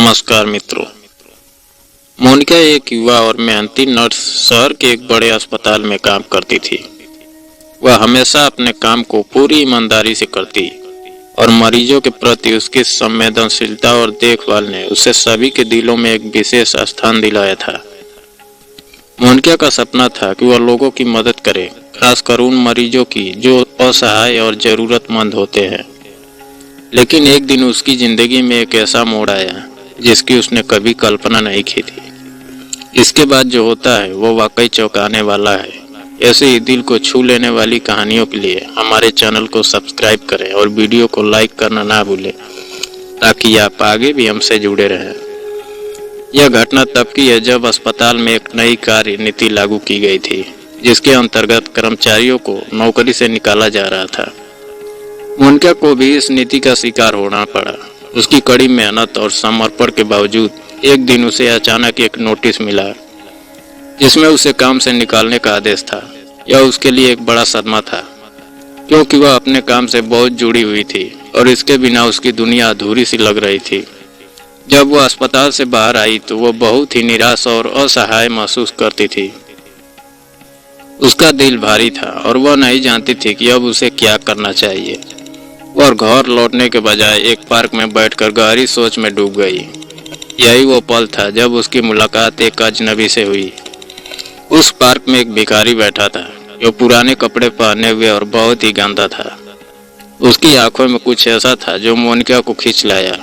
नमस्कार मित्रों। मोनिका एक युवा और मेहनती नर्स शहर के एक बड़े अस्पताल में काम करती थी। वह हमेशा अपने काम को पूरी ईमानदारी से करती और मरीजों के प्रति उसकी संवेदनशीलता और देखभाल ने उसे सभी के दिलों में एक विशेष स्थान दिलाया था। मोनिका का सपना था कि वह लोगों की मदद करे, खासकर उन मरीजों की जो असहाय और जरूरतमंद होते हैं। लेकिन एक दिन उसकी जिंदगी में एक ऐसा मोड़ आया जिसकी उसने कभी कल्पना नहीं की थी। इसके बाद जो होता है वो वाकई चौंकाने वाला है। ऐसे ही दिल को छू लेने वाली कहानियों के लिए हमारे चैनल को सब्सक्राइब करें और वीडियो को लाइक करना ना भूलें, ताकि आप आगे भी हमसे जुड़े रहें। यह घटना तब की है जब अस्पताल में एक नई कार्य नीति लागू की गई थी, जिसके अंतर्गत कर्मचारियों को नौकरी से निकाला जा रहा था। मोनिका को भी इस नीति का शिकार होना पड़ा। उसकी कड़ी मेहनत और समर्पण के बावजूद एक दिन उसे अचानक एक नोटिस मिला, जिसमें उसे काम से निकालने का आदेश था। यह उसके लिए एक बड़ा सदमा था, क्योंकि वह अपने काम से बहुत जुड़ी हुई थी और इसके बिना उसकी दुनिया अधूरी सी लग रही थी। जब वह अस्पताल से बाहर आई तो वह बहुत ही निराश और असहाय महसूस करती थी। उसका दिल भारी था और वह नहीं जानती थी कि अब उसे क्या करना चाहिए। और घर लौटने के बजाय एक पार्क में बैठकर गहरी सोच में डूब गई। यही वो पल था जब उसकी मुलाकात एक अजनबी से हुई। उस पार्क में एक भिखारी बैठा था, जो पुराने कपड़े पहने हुए और बहुत ही गंदा था। उसकी आंखों में कुछ ऐसा था जो मोनिका को खींच लाया।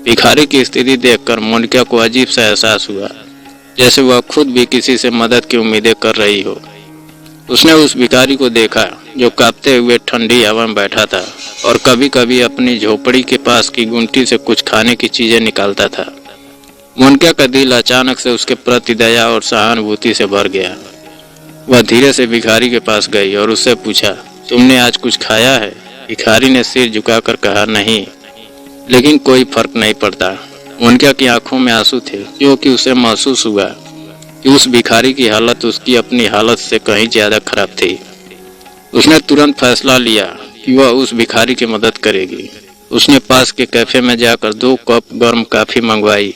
भिखारी की स्थिति देखकर मोनिका को अजीब सा एहसास हुआ, जैसे वह खुद भी किसी से मदद की उम्मीदें कर रही हो। उसने उस भिखारी को देखा जो कांपते हुए ठंडी हवा में बैठा था और कभी कभी अपनी झोपड़ी के पास की गुमटी से कुछ खाने की चीजें निकालता था। मोनिका का दिल अचानक से उसके प्रति दया और सहानुभूति से भर गया। वह धीरे से भिखारी के पास गई और उससे पूछा, तुमने आज कुछ खाया है? भिखारी ने सिर झुकाकर कहा, नहीं, लेकिन कोई फर्क नहीं पड़ता। मोनिका की आंखों में आंसू थे, क्योंकि उसे महसूस हुआ कि उस भिखारी की हालत उसकी अपनी हालत से कहीं ज्यादा खराब थी। उसने तुरंत फैसला लिया कि वह उस भिखारी की मदद करेगी। उसने पास के कैफे में जाकर 2 कप गर्म कॉफी मंगवाई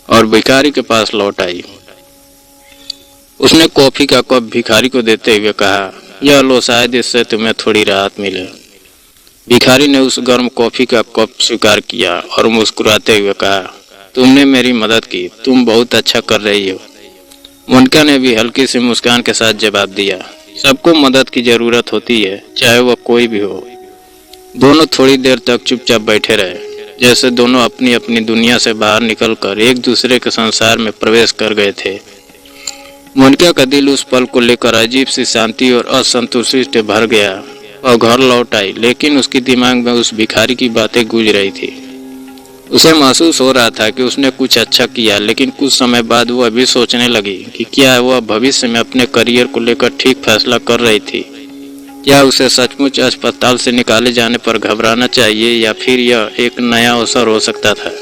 और भिखारी के पास लौट आई। उसने कॉफी का कप भिखारी को देते हुए कहा, यह लो, शायद इससे तुम्हें थोड़ी राहत मिले। भिखारी ने उस गर्म कॉफी का कप स्वीकार किया और मुस्कुराते हुए कहा, तुमने मेरी मदद की, तुम बहुत अच्छा कर रही हो। मोनिका ने भी हल्की सी मुस्कान के साथ जवाब दिया, सबको मदद की जरूरत होती है, चाहे वह कोई भी हो। दोनों थोड़ी देर तक चुपचाप बैठे रहे, जैसे दोनों अपनी अपनी दुनिया से बाहर निकलकर एक दूसरे के संसार में प्रवेश कर गए थे। मोनिका का दिल उस पल को लेकर अजीब सी शांति और असंतुष्टि से भर गया। वह घर लौट आई, लेकिन उसके दिमाग में उस भिखारी की बातें गूंज रही थी। उसे महसूस हो रहा था कि उसने कुछ अच्छा किया, लेकिन कुछ समय बाद वह भी सोचने लगी कि क्या वह भविष्य में अपने करियर को लेकर ठीक फैसला कर रही थी। क्या उसे सचमुच अस्पताल से निकाले जाने पर घबराना चाहिए या फिर यह एक नया अवसर हो सकता था।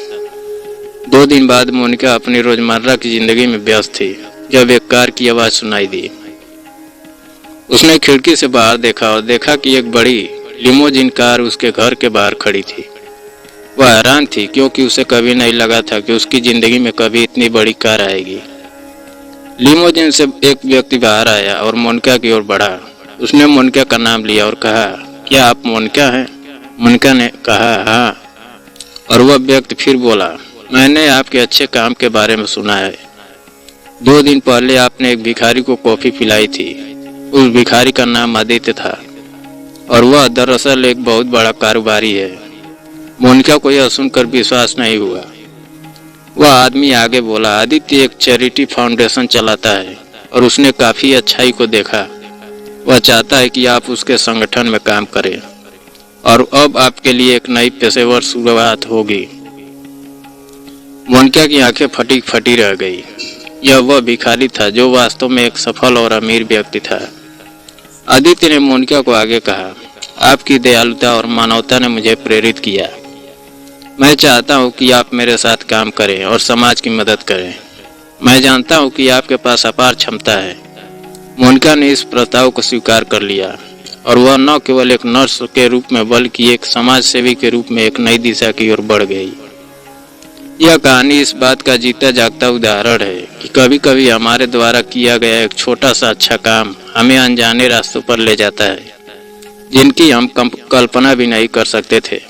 2 दिन बाद मोनिका अपनी रोजमर्रा की जिंदगी में व्यस्त थी, जब एक कार की आवाज सुनाई दी। उसने खिड़की से बाहर देखा और देखा कि एक बड़ी लिमोजिन कार उसके घर के बाहर खड़ी थी। वह हैरान थी, क्योंकि उसे कभी नहीं लगा था कि उसकी जिंदगी में कभी इतनी बड़ी कार आएगी। लिमोजिन से एक व्यक्ति बाहर आया और मोनिका की ओर बढ़ा। उसने मोनिका का नाम लिया और कहा, क्या आप मोनिका हैं? मोनिका ने कहा, हाँ। और वह व्यक्ति फिर बोला, मैंने आपके अच्छे काम के बारे में सुना है। 2 दिन पहले आपने एक भिखारी को कॉफी पिलाई थी। उस भिखारी का नाम आदित्य था और वह दरअसल एक बहुत बड़ा कारोबारी है। मोनिका को यह सुनकर विश्वास नहीं हुआ। वह आदमी आगे बोला, आदित्य एक चैरिटी फाउंडेशन चलाता है और उसने काफी अच्छाई को देखा। वह चाहता है कि आप उसके संगठन में काम करें और अब आपके लिए एक नई पेशेवर शुरुआत होगी। मोनिका की आंखें फटी फटी रह गई। यह वह भिखारी था जो वास्तव में एक सफल और अमीर व्यक्ति था। आदित्य ने मोनिका को आगे कहा, आपकी दयालुता और मानवता ने मुझे प्रेरित किया। मैं चाहता हूं कि आप मेरे साथ काम करें और समाज की मदद करें। मैं जानता हूं कि आपके पास अपार क्षमता है। मोनिका ने इस प्रस्ताव को स्वीकार कर लिया और वह न केवल एक नर्स के रूप में बल्कि एक समाज सेवी के रूप में एक नई दिशा की ओर बढ़ गई। यह कहानी इस बात का जीता जागता उदाहरण है कि कभी कभी हमारे द्वारा किया गया एक छोटा सा अच्छा काम हमें अनजाने रास्तों पर ले जाता है, जिनकी हम कल्पना भी नहीं कर सकते थे।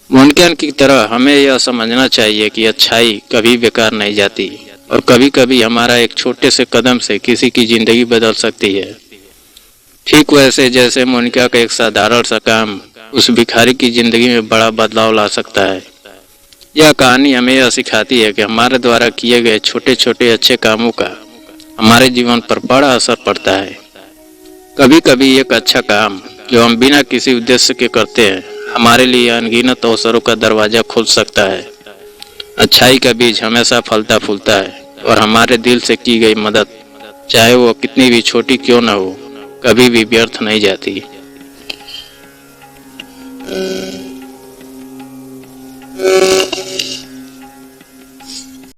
मुमकिन की तरह हमें यह समझना चाहिए कि अच्छाई कभी बेकार नहीं जाती और कभी कभी हमारा एक छोटे से कदम से किसी की जिंदगी बदल सकती है। ठीक वैसे जैसे मोनिका का एक साधारण सा काम उस भिखारी की जिंदगी में बड़ा बदलाव ला सकता है। यह कहानी हमें यह सिखाती है कि हमारे द्वारा किए गए छोटे छोटे अच्छे कामों का हमारे जीवन पर बड़ा असर पड़ता है। कभी कभी एक अच्छा काम जो हम बिना किसी उद्देश्य के करते हैं हमारे लिए अनगिनत अवसरों का दरवाजा खोल सकता है। अच्छाई का बीज हमेशा फलता फूलता है और हमारे दिल से की गई मदद, चाहे वो कितनी भी छोटी क्यों न हो, कभी भी व्यर्थ नहीं जाती।